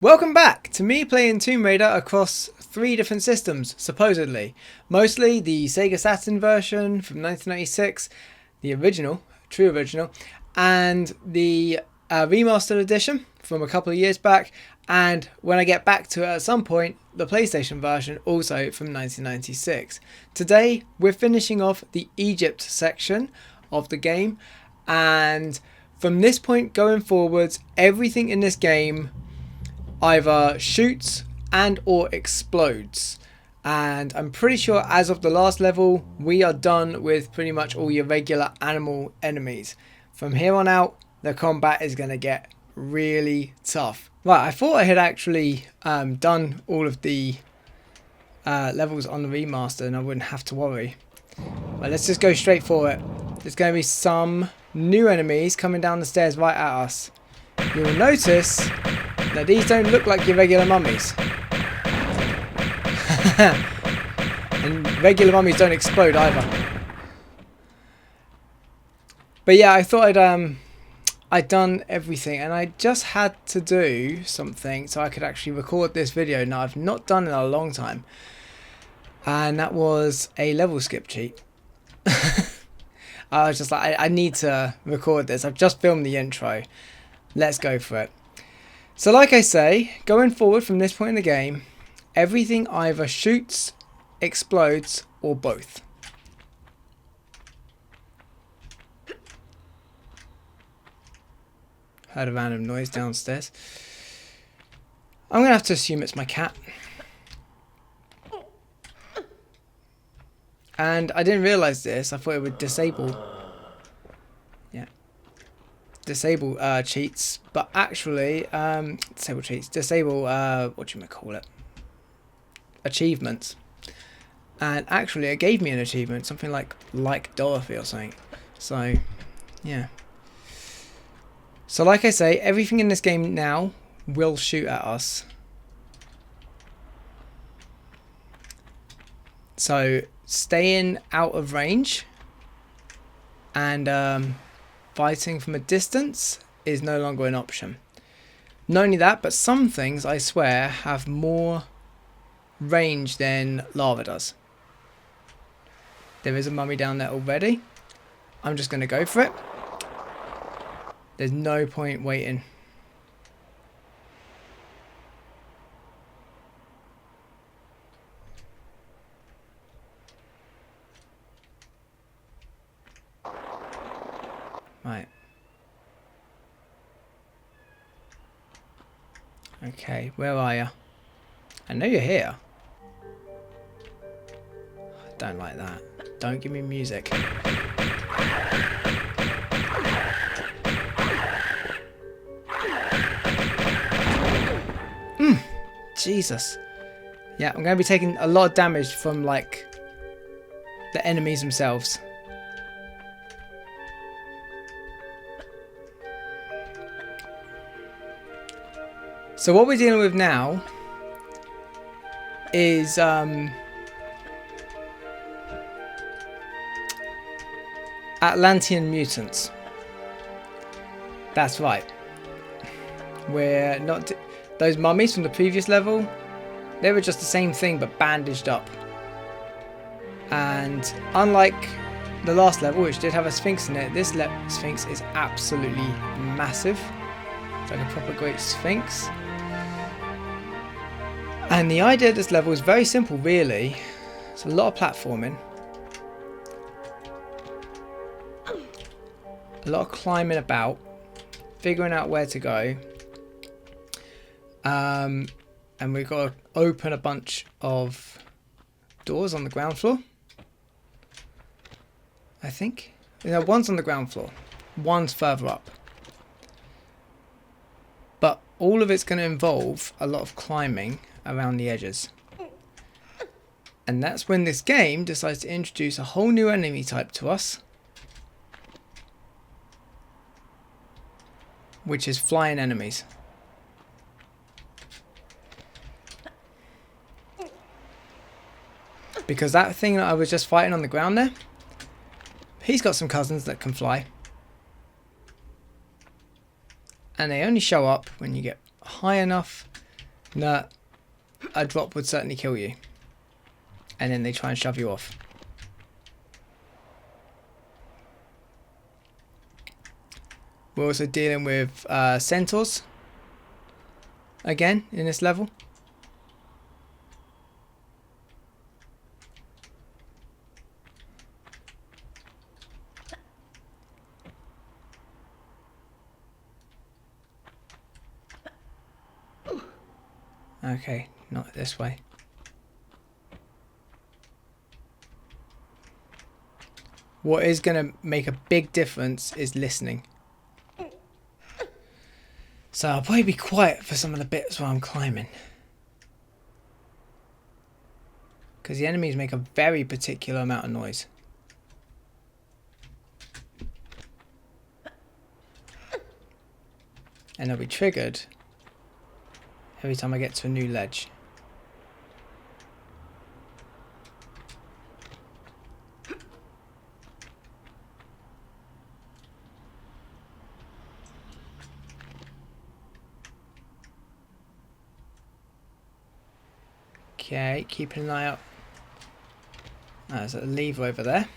Welcome back to me playing Tomb Raider across 3 different systems, supposedly. Mostly the Sega Saturn version from 1996, the original, true original, and the remastered edition from a couple of years back, and when I get back to it at some point, the PlayStation version also from 1996. Today we're finishing off the Egypt section of the game, and from this point going forwards, everything in this game either shoots and or explodes, and I'm pretty sure as of the last level we are done with pretty much all your regular animal enemies. From here on out the combat is going to get really tough. Right, I thought I had actually done all of the levels on the remaster and I wouldn't have to worry, but let's just go straight for it. There's going to be some new enemies coming down the stairs right at us. You will notice now these don't look like your regular mummies. And regular mummies don't explode either. But yeah, I thought I'd done everything, and I just had to do something so I could actually record this video. Now I've not done it in a long time. And that was a level skip cheat. I was just like, I need to record this. I've just filmed the intro. Let's go for it. So like I say, going forward from this point in the game, everything either shoots, explodes, or both. Heard a random noise downstairs. I'm going to have to assume it's my cat. And I didn't realise this, I thought it would disable cheats, but actually disable achievements, and actually it gave me an achievement, something like Dorothy or something. So yeah, so like I say, everything in this game now will shoot at us, so staying out of range and fighting from a distance is no longer an option. Not only that, but some things, I swear, have more range than lava does. There is a mummy down there already. I'm just going to go for it. There's no point waiting. Right. Okay, where are you? I know you're here. I don't like that. Don't give me music. Jesus. Yeah, I'm going to be taking a lot of damage from like the enemies themselves. So what we're dealing with now is Atlantean mutants. That's right. We're not those mummies from the previous level. They were just the same thing but bandaged up. And unlike the last level, which did have a sphinx in it, this sphinx is absolutely massive. It's like a proper great sphinx. And the idea of this level is very simple, really. It's a lot of platforming, a lot of climbing about, figuring out where to go, and we've got to open a bunch of doors on the ground floor, I think. No, one's on the ground floor, one's further up. But all of it's going to involve a lot of climbing around the edges. And that's when this game decides to introduce a whole new enemy type to us, which is flying enemies. Because that thing that I was just fighting on the ground there, he's got some cousins that can fly. And they only show up when you get high enough No, a drop would certainly kill you. And then they try and shove you off. We're also dealing with Centaurs. Again, in this level. Okay, not this way. What is going to make a big difference is listening. So I'll probably be quiet for some of the bits where I'm climbing. Because the enemies make a very particular amount of noise. And they'll be triggered every time I get to a new ledge. Okay, keeping an eye out. There's a lever over there.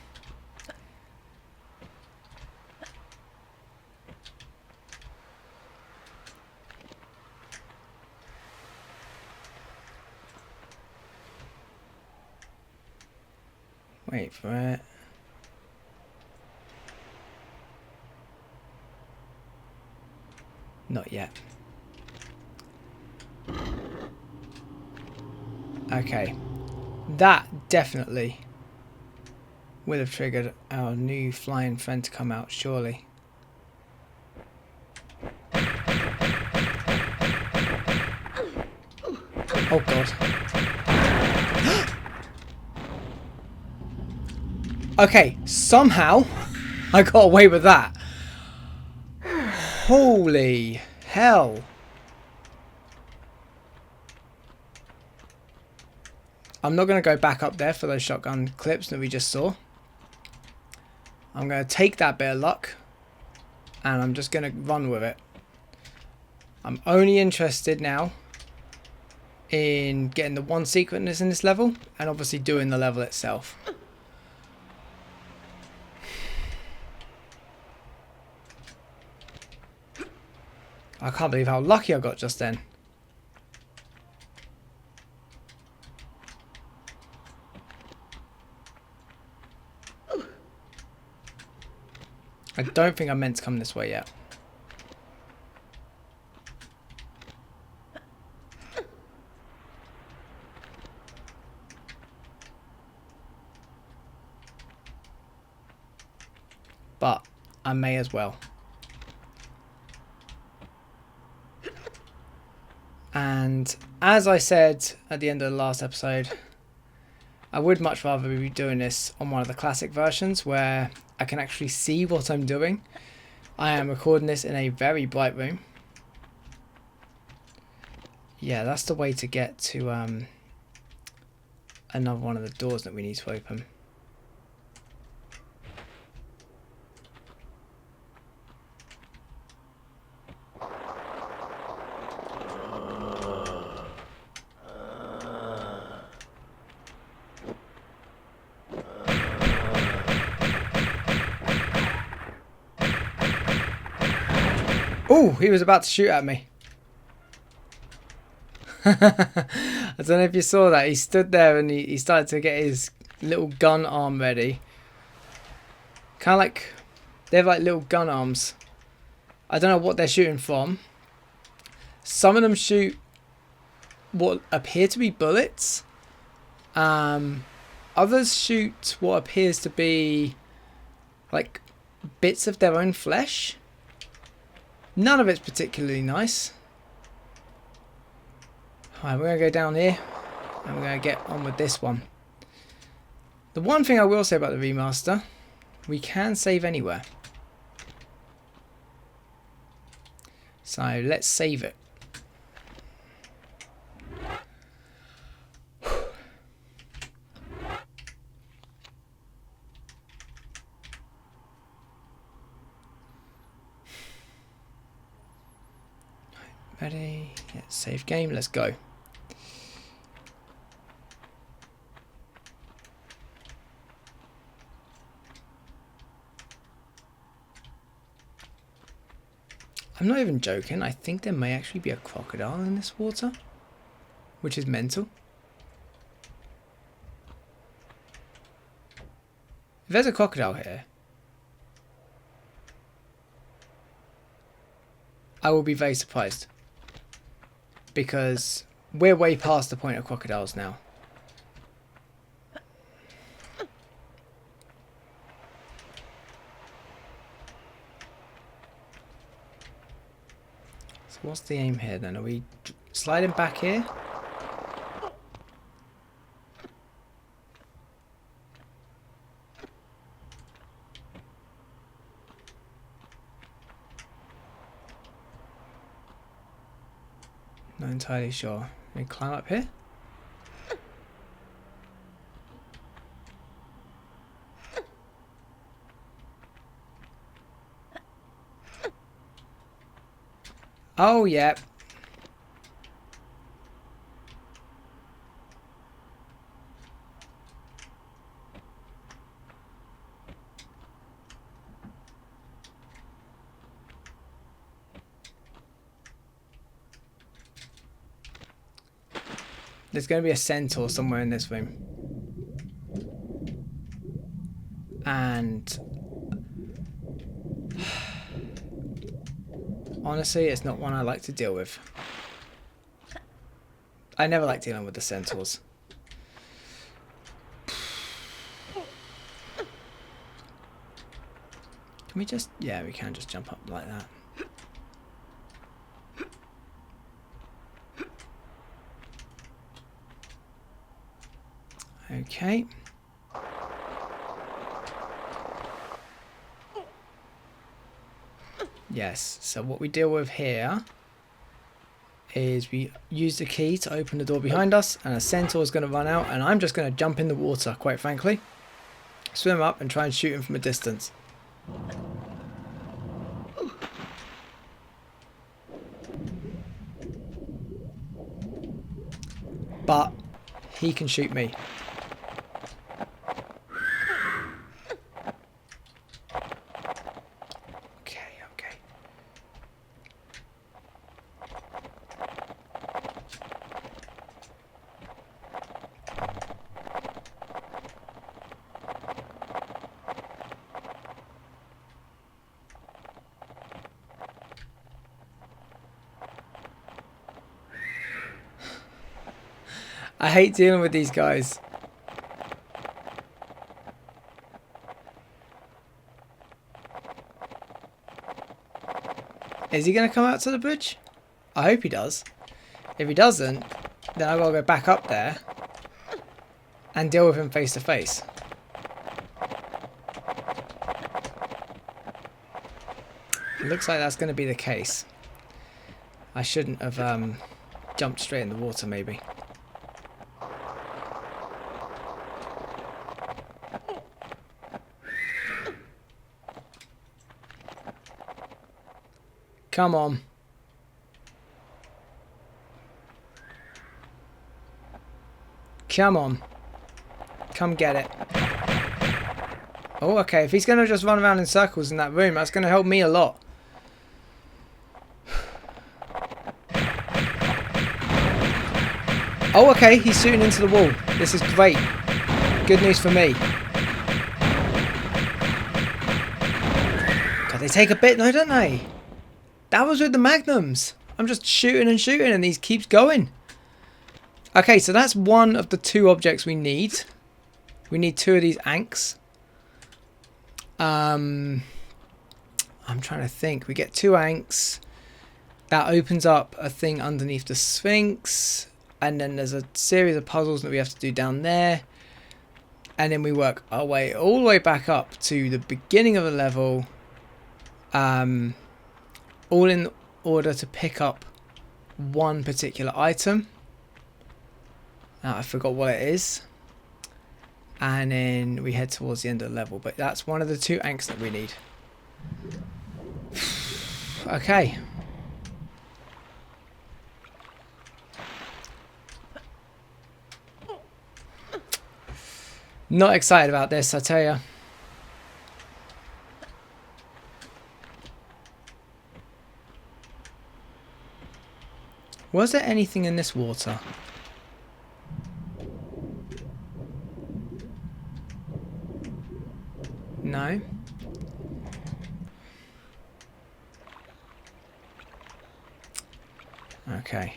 Wait for it. Not yet. Okay. That definitely will have triggered our new flying friend to come out, surely. Oh god. Okay, somehow I got away with that. Holy hell. I'm not going to go back up there for those shotgun clips that we just saw. I'm going to take that bit of luck and I'm just going to run with it. I'm only interested now in getting the one secretness in this level and obviously doing the level itself. I can't believe how lucky I got just then. I don't think I meant to come this way yet. But I may as well. And as I said at the end of the last episode, I would much rather be doing this on one of the classic versions where I can actually see what I'm doing. I am recording this in a very bright room. Yeah, that's the way to get to another one of the doors that we need to open. Oh, he was about to shoot at me. I don't know if you saw that. He stood there and he started to get his little gun arm ready. Kind of like, they have like little gun arms. I don't know what they're shooting from. Some of them shoot what appear to be bullets. Others shoot what appears to be like bits of their own flesh. None of it's particularly nice. Alright, we're going to go down here and we're going to get on with this one. The one thing I will say about the remaster, we can save anywhere. So let's save it. Ready? Yeah, save game. Let's go. I'm not even joking. I think there may actually be a crocodile in this water, which is mental. If there's a crocodile here, I will be very surprised, because we're way past the point of crocodiles now. So what's the aim here then? Are we sliding back here? Not entirely sure. Can we climb up here? Oh, yeah. There's going to be a centaur somewhere in this room. And honestly, it's not one I like to deal with. I never like dealing with the centaurs. Can we just... yeah, we can just jump up like that. Okay. Yes, so what we deal with here is we use the key to open the door behind us, and a centaur is going to run out, and I'm just going to jump in the water, quite frankly. Swim up and try and shoot him from a distance. But he can shoot me. I hate dealing with these guys. Is he going to come out to the bridge? I hope he does. If he doesn't, then I've got to go back up there and deal with him face to face. It looks like that's going to be the case. I shouldn't have jumped straight in the water, maybe. Come on. Come on. Come get it. Oh, okay. If he's going to just run around in circles in that room, that's going to help me a lot. Oh, okay. He's shooting into the wall. This is great. Good news for me. God, they take a bit, no, don't they? That was with the magnums. I'm just shooting and shooting and these keeps going. Okay, so that's one of the two objects we need. We need two of these anks. I'm trying to think. We get two anks. That opens up a thing underneath the Sphinx. And then there's a series of puzzles that we have to do down there. And then we work our way all the way back up to the beginning of the level. All in order to pick up one particular item. Now, I forgot what it is. And then we head towards the end of the level. But that's one of the two anks that we need. Okay. Not excited about this, I tell you. Was there anything in this water? No. Okay.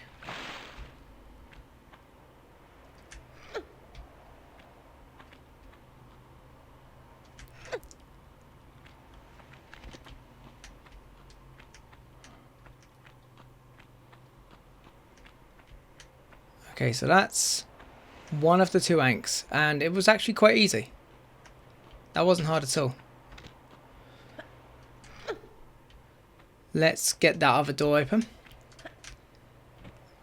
Okay, so that's one of the two anks, and it was actually quite easy. That wasn't hard at all. Let's get that other door open.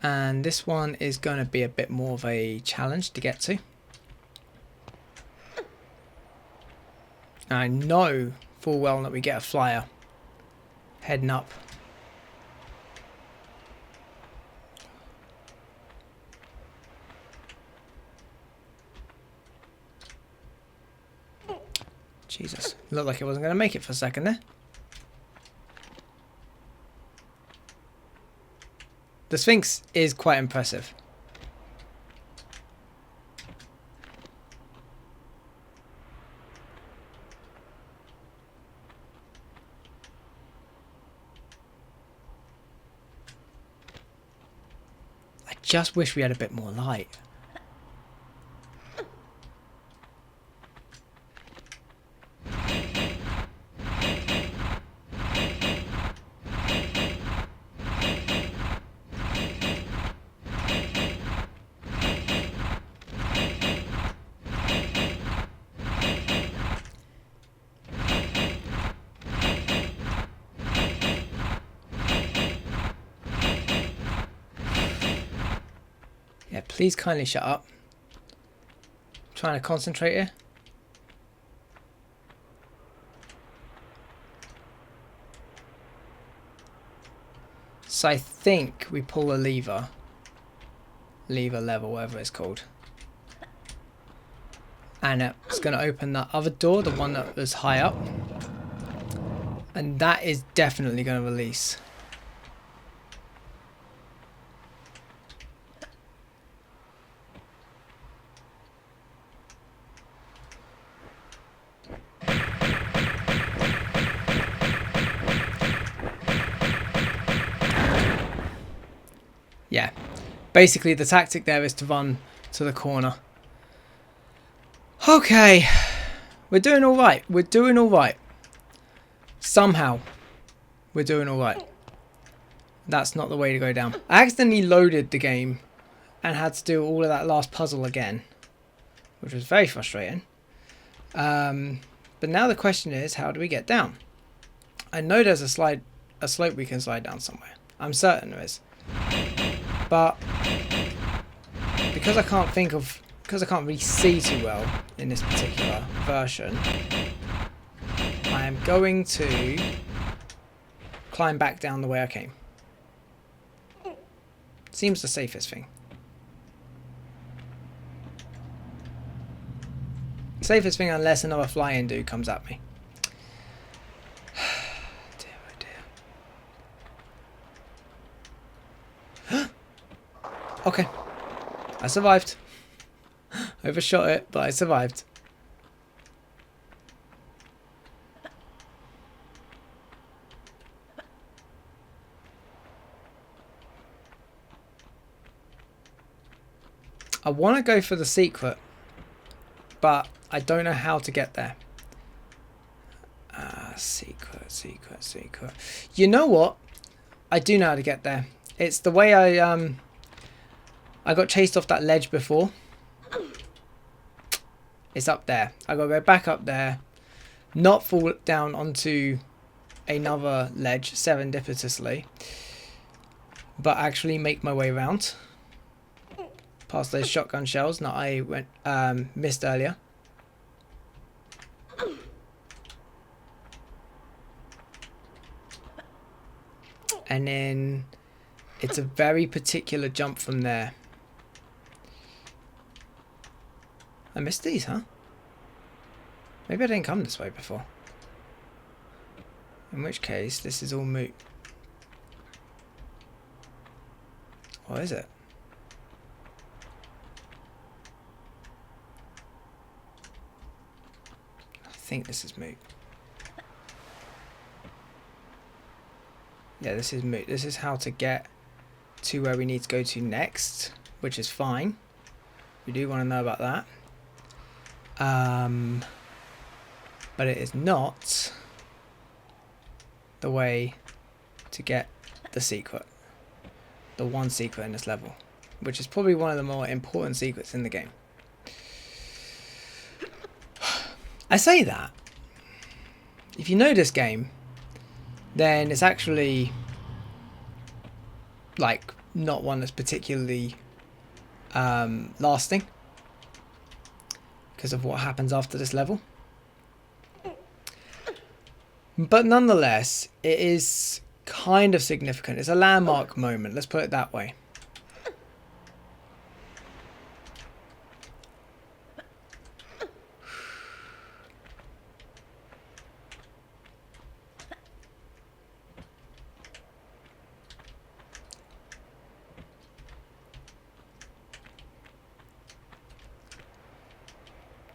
And this one is going to be a bit more of a challenge to get to. I know full well that we get a flyer heading up. Jesus, looked like it wasn't going to make it for a second there. The Sphinx is quite impressive. I just wish we had a bit more light. Yeah, please kindly shut up. I'm trying to concentrate here. So I think we pull a lever. Lever, whatever it's called. And it's going to open that other door, the one that was high up. And that is definitely going to release. Yeah, basically the tactic there is to run to the corner. Okay, we're doing all right. We're doing all right. Somehow, we're doing all right. That's not the way to go down. I accidentally loaded the game and had to do all of that last puzzle again, which was very frustrating. But now the question is, how do we get down? I know there's a slope we can slide down somewhere. I'm certain there is. But because I can't really see too well in this particular version, I am going to climb back down the way I came. Seems the safest thing. Safest thing unless another flying dude comes at me. Dear, oh dear. Okay, I survived. Overshot it, but I survived. I want to go for the secret, but I don't know how to get there. Secret. You know what? I do know how to get there. It's the way I got chased off that ledge before. It's up there. I gotta go back up there, not fall down onto another ledge serendipitously, but actually make my way around past those shotgun shells that I missed earlier. And then it's a very particular jump from there. I missed these, huh? Maybe I didn't come this way before. In which case, this is all moot. What is it? I think this is moot. Yeah, this is moot. This is how to get to where we need to go to next, which is fine. We do want to know about that. But it is not the way to get the secret. The one secret in this level, which is probably one of the more important secrets in the game. I say that. If you know this game, then it's actually like not one that's particularly lasting because of what happens after this level. But nonetheless, it is kind of significant. It's a landmark moment, let's put it that way.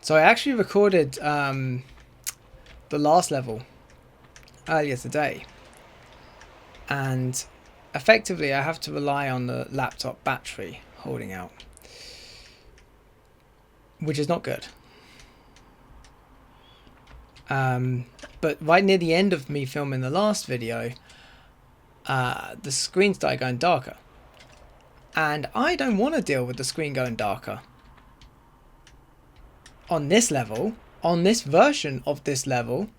So I actually recorded the last level earlier today, and effectively I have to rely on the laptop battery holding out, which is not good. But right near the end of me filming the last video, the screen started going darker, and I don't want to deal with the screen going darker on this level, on this version of this level.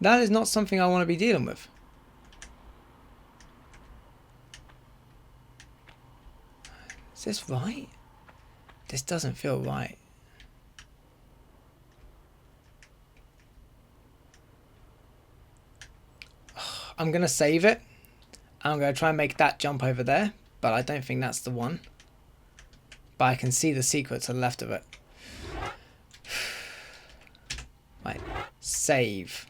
That is not something I want to be dealing with. Is this right? This doesn't feel right. I'm going to save it. I'm going to try and make that jump over there, but I don't think that's the one. But I can see the secret to the left of it. Right, save.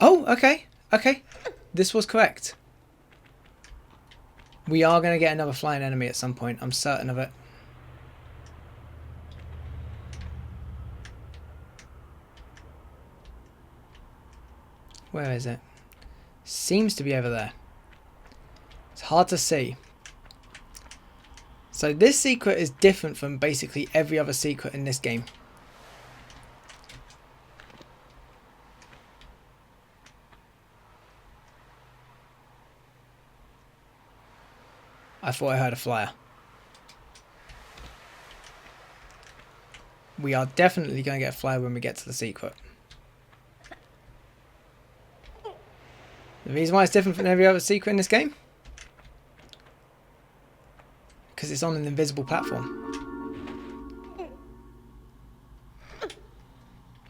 Oh, okay, okay. This was correct. We are going to get another flying enemy at some point. I'm certain of it. Where is it? Seems to be over there. It's hard to see. So this secret is different from basically every other secret in this game. I thought I heard a flyer. We are definitely going to get a flyer when we get to the secret. The reason why it's different from every other secret in this game? Because it's on an invisible platform.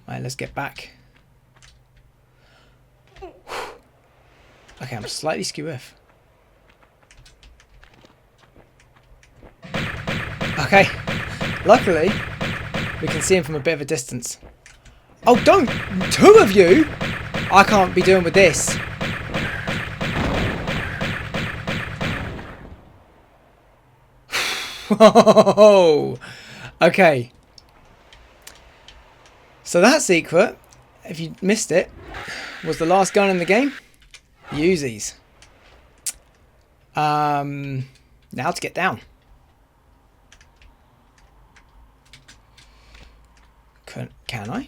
Right, let's get back. Okay, I'm slightly skew-off. Okay, luckily we can see him from a bit of a distance. Oh, don't! Two of you! I can't be doing with this. Whoa! Okay. So that secret, if you missed it, was the last gun in the game. The Uzis. Now to get down. Can I?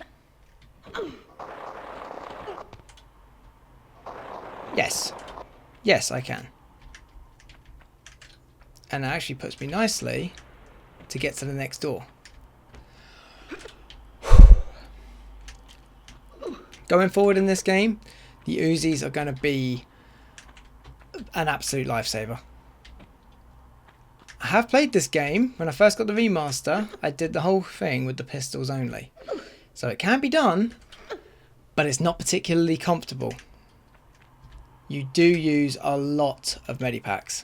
Yes. Yes, I can. And it actually puts me nicely to get to the next door. Going forward in this game, the Uzis are going to be an absolute lifesaver. I have played this game. When I first got the remaster, I did the whole thing with the pistols only. So it can be done, but it's not particularly comfortable. You do use a lot of medipacks.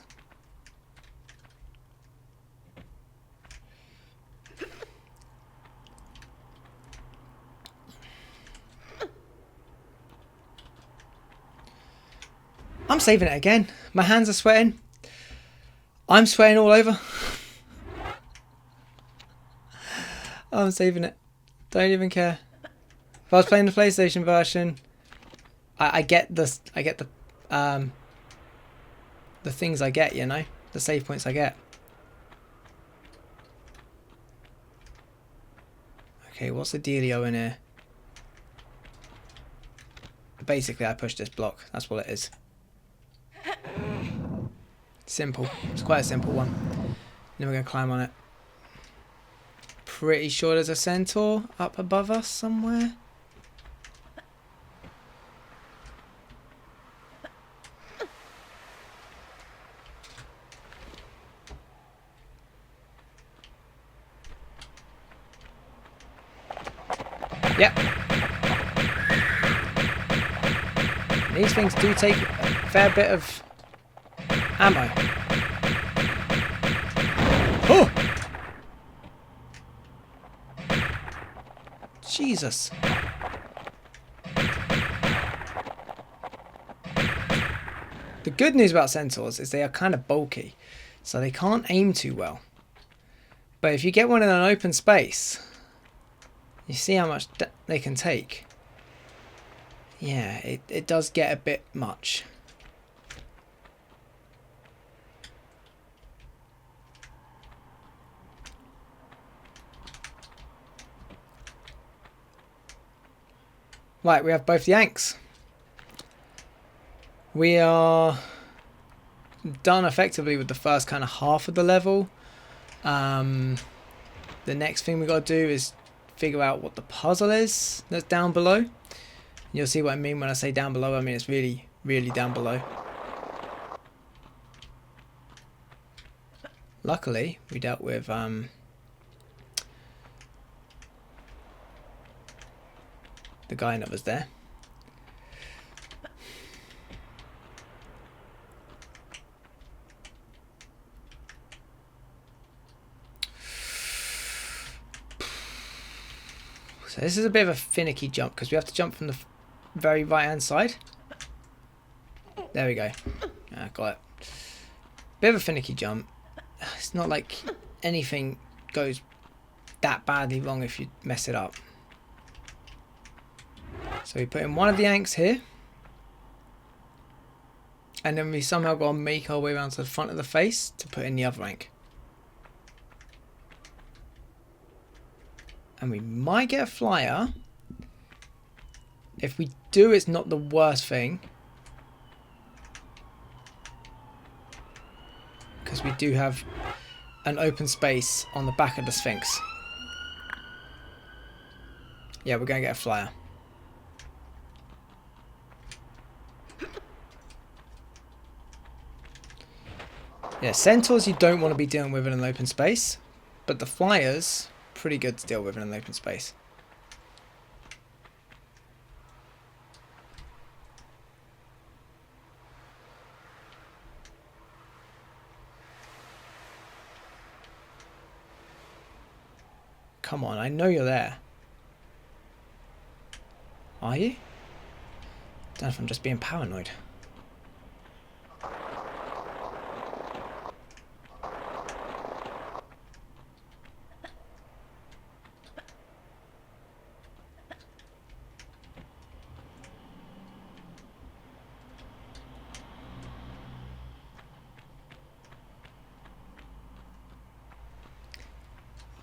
I'm saving it again. My hands are sweating. I'm sweating all over. I'm saving it. Don't even care. If I was playing the PlayStation version, I get the things I get, you know, the save points I get. Okay, what's the dealio in here? Basically, I push this block. That's what it is. Simple. It's quite a simple one. Then we're going to climb on it. Pretty sure there's a centaur up above us somewhere. Yep. These things do take a fair bit of ammo. Oh! Jesus. The good news about centaurs is they are kind of bulky, so they can't aim too well. But if you get one in an open space, you see how much they can take. Yeah, it does get a bit much. Right, we have both the Yanks. We are done effectively with the first kind of half of the level. The next thing we got to do is figure out what the puzzle is that's down below. You'll see what I mean when I say down below. I mean it's really, really down below. Luckily, we dealt with the guy that was there. So this is a bit of a finicky jump because we have to jump from the very right hand side. There we go. Got it. Bit of a finicky jump. It's not like anything goes that badly wrong if you mess it up. So we put in one of the Yanks here. And then we somehow got to make our way around to the front of the face to put in the other Yank. And we might get a flyer. If we do, it's not the worst thing. Because we do have an open space on the back of the Sphinx. Yeah, we're going to get a flyer. Yeah, centaurs you don't want to be dealing with in an open space. But the flyers, pretty good to deal with in an open space. Come on, I know you're there. Are you? Don't know if I'm just being paranoid.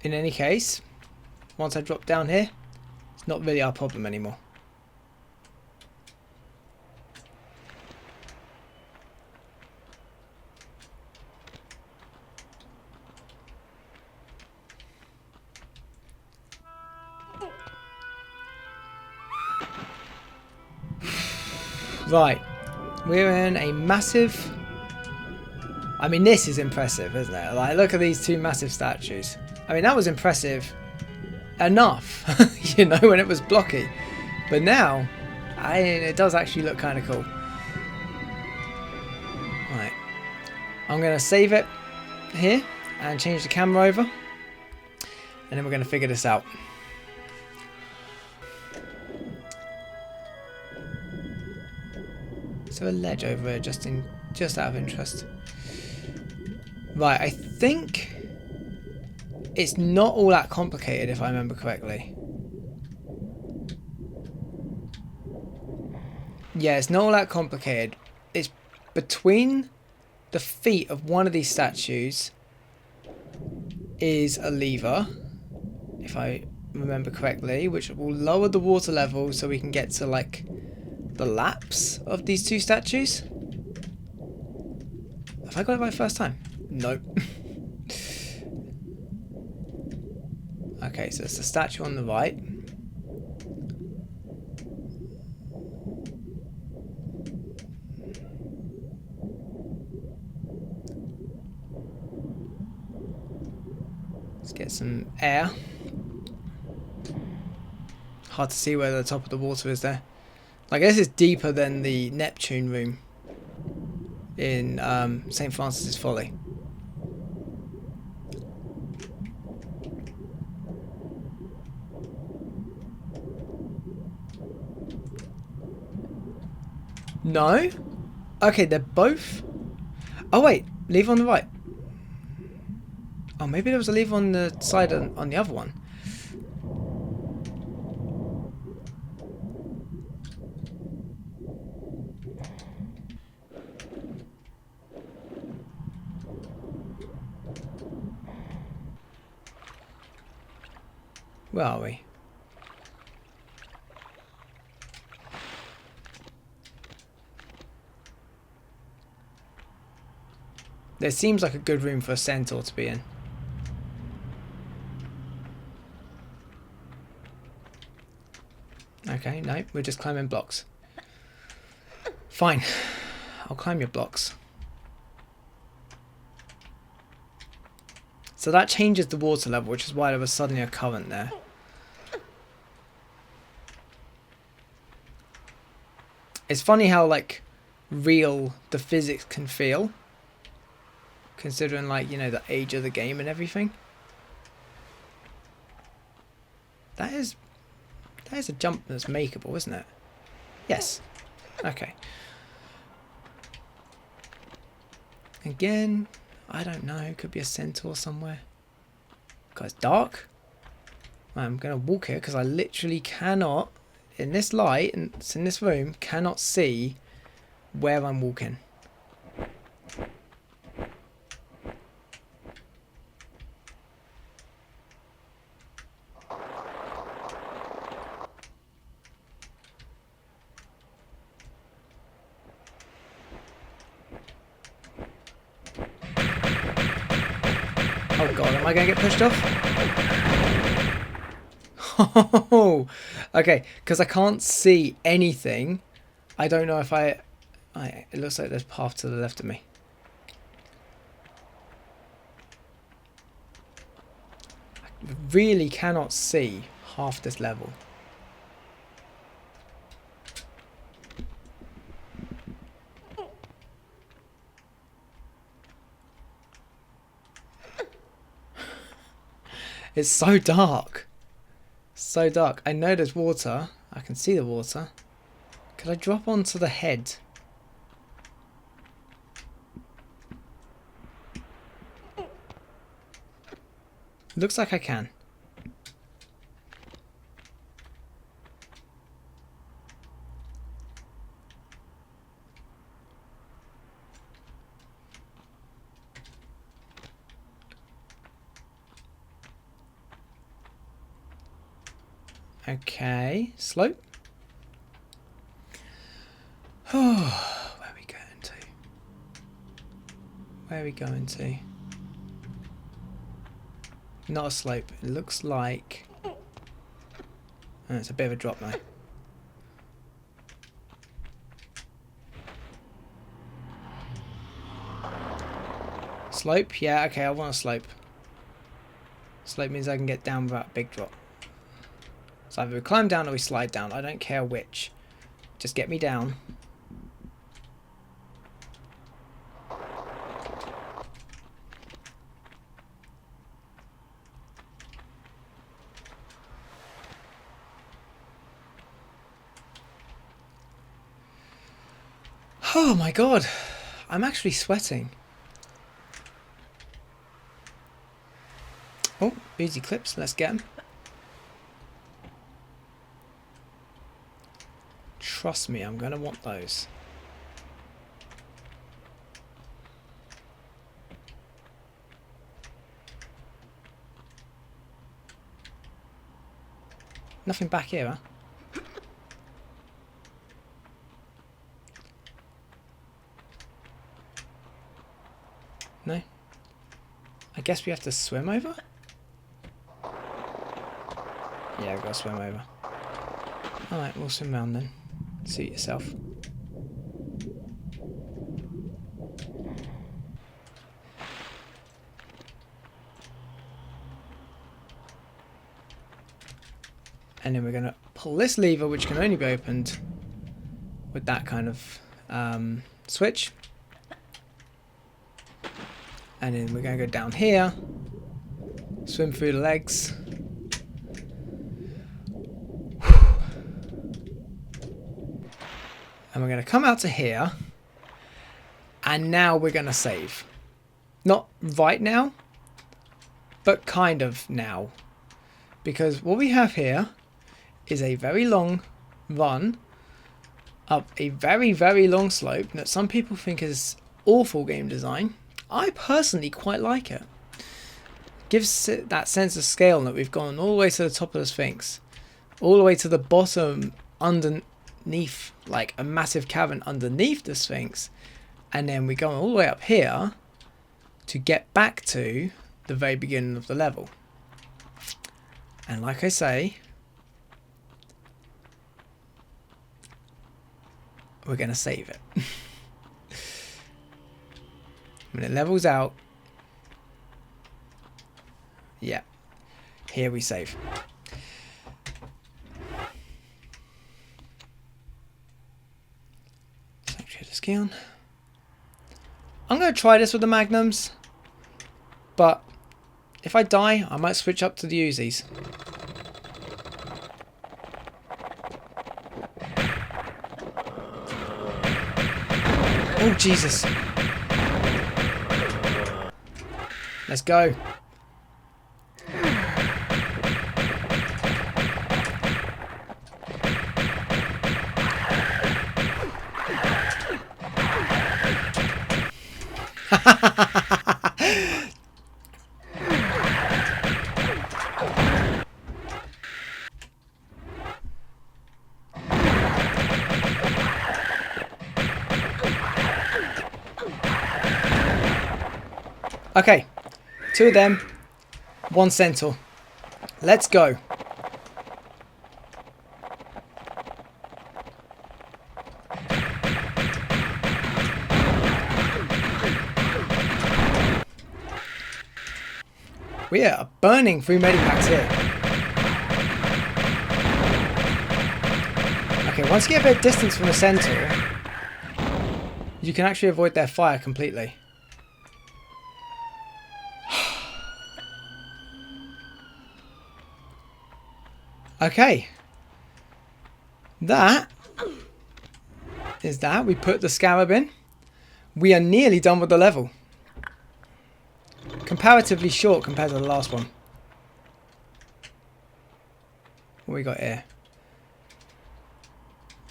In any case, once I drop down here, it's not really our problem anymore. Right, we're in a massive... I mean, this is impressive, isn't it? Like, look at these two massive statues. I mean, that was impressive enough, you know, when it was blocky. But now, it does actually look kind of cool. Right. I'm going to save it here and change the camera over. And then we're going to figure this out. Is there a ledge over here just out of interest? Right, I think it's not all that complicated if I remember correctly. Yeah, it's not all that complicated. It's between the feet of one of these statues is a lever, if I remember correctly, which will lower the water level so we can get to like the laps of these two statues. Have I got it right first time? Nope. Okay, so it's the statue on the right. Let's get some air. Hard to see where the top of the water is there. I guess it's deeper than the Neptune room in St. Francis's Folly. No? Okay, they're both... Oh wait, lever on the right. Oh, maybe there was a lever on the side on the other one. Where are we? There seems like a good room for a centaur to be in. Okay, no, we're just climbing blocks. Fine, I'll climb your blocks. So that changes the water level, which is why there was suddenly a current there. It's funny how, like, real the physics can feel. Considering, like, you know, the age of the game and everything. That is a jump that's makeable, isn't it? Yes. Okay. Again, I don't know. Could be a centaur somewhere. God, it's dark. I'm going to walk here because I literally cannot, in this light, and it's in this room, cannot see where I'm walking. Oh god, am I going to get pushed off? Oh, okay, because I can't see anything. I don't know if it looks like there's a path to the left of me. I really cannot see half this level. It's so dark. So dark. I know there's water. I can see the water. Could I drop onto the head? Looks like I can. Okay, slope. Oh, where are we going to? Where are we going to? Not a slope. It looks like... Oh, it's a bit of a drop now. Slope? Yeah, okay, I want a slope. Slope means I can get down without a big drop. So either we climb down or we slide down. I don't care which. Just get me down. Oh my god. I'm actually sweating. Oh, easy clips. Let's get them. Trust me, I'm going to want those. Nothing back here, huh? No? I guess we have to swim over? Yeah, we've got to swim over. Alright, we'll swim round then. Suit yourself. And then we're going to pull this lever, which can only be opened with that kind of switch. And then we're going to go down here, swim through the legs. And we're going to come out to here. And now we're going to save. Not right now, but kind of now. Because what we have here is a very long run up a very, very long slope that some people think is awful game design. I personally quite like it. Gives it that sense of scale that we've gone all the way to the top of the Sphinx, all the way to the bottom underneath, like a massive cavern underneath the Sphinx, and then we go all the way up here to get back to the very beginning of the level. And like I say, we're going to save it. When it levels out, yeah, here we save. Sanctuary of Scion. I'm going to try this with the magnums, but if I die, I might switch up to the Uzis. Oh, Jesus. Let's go. Okay, 2 of them, 1 Centaur. Let's go. We are burning through medipacks here. Okay, once you get a bit of distance from the Centaur, you can actually avoid their fire completely. Okay, that is that. We put the scarab in. We are nearly done with the level. Comparatively short compared to the last one. What we got here?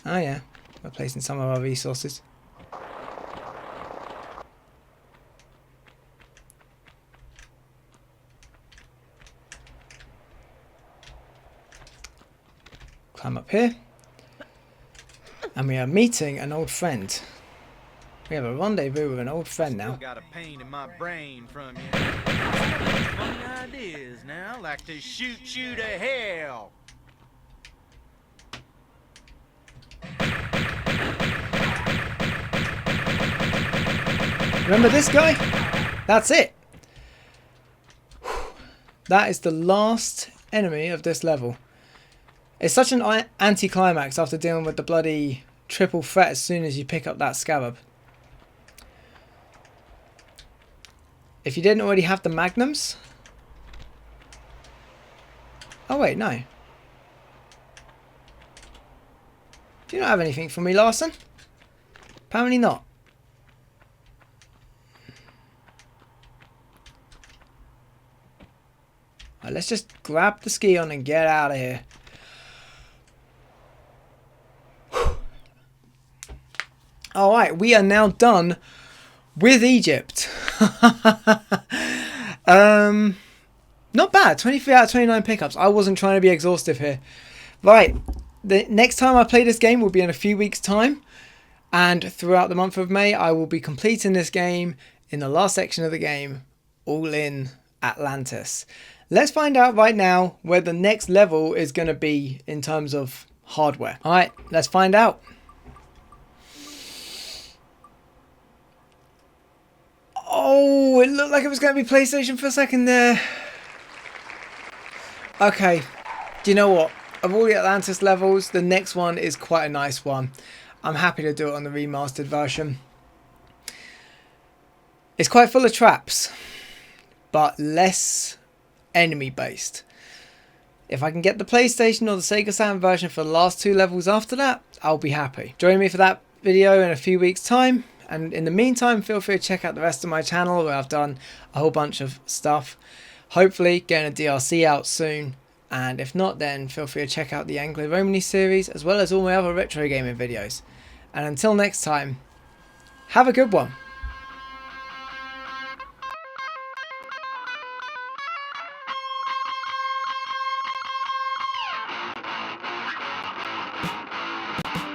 Oh yeah, we're placing some of our resources. Climb up here. And we are meeting an old friend. We have a rendezvous with an old friend now. Still got a pain in my brain from you. Funny ideas now, like to shoot you to hell. Remember this guy? That's it. That is the last enemy of this level. It's such an anticlimax after dealing with the bloody triple threat as soon as you pick up that scarab. If you didn't already have the magnums... Oh wait, no. Do you not have anything for me, Larson? Apparently not. Right, let's just grab the Scion and get out of here. Alright, we are now done with Egypt. Not bad. 23 out of 29 pickups. I wasn't trying to be exhaustive here. Right, the next time I play this game will be in a few weeks' time. And throughout the month of May, I will be completing this game in the last section of the game, all in Atlantis. Let's find out right now where the next level is going to be in terms of hardware. Alright, let's find out. Oh, it looked like it was going to be PlayStation for a second there. Okay, do you know what? Of all the Atlantis levels, the next one is quite a nice one. I'm happy to do it on the remastered version. It's quite full of traps, but less enemy based. If I can get the PlayStation or the Sega Saturn version for the last 2 levels after that, I'll be happy. Join me for that video in a few weeks' time. And in the meantime, feel free to check out the rest of my channel where I've done a whole bunch of stuff. Hopefully getting a DRC out soon. And if not, then feel free to check out the Anglo-Romany series as well as all my other retro gaming videos. And until next time, have a good one.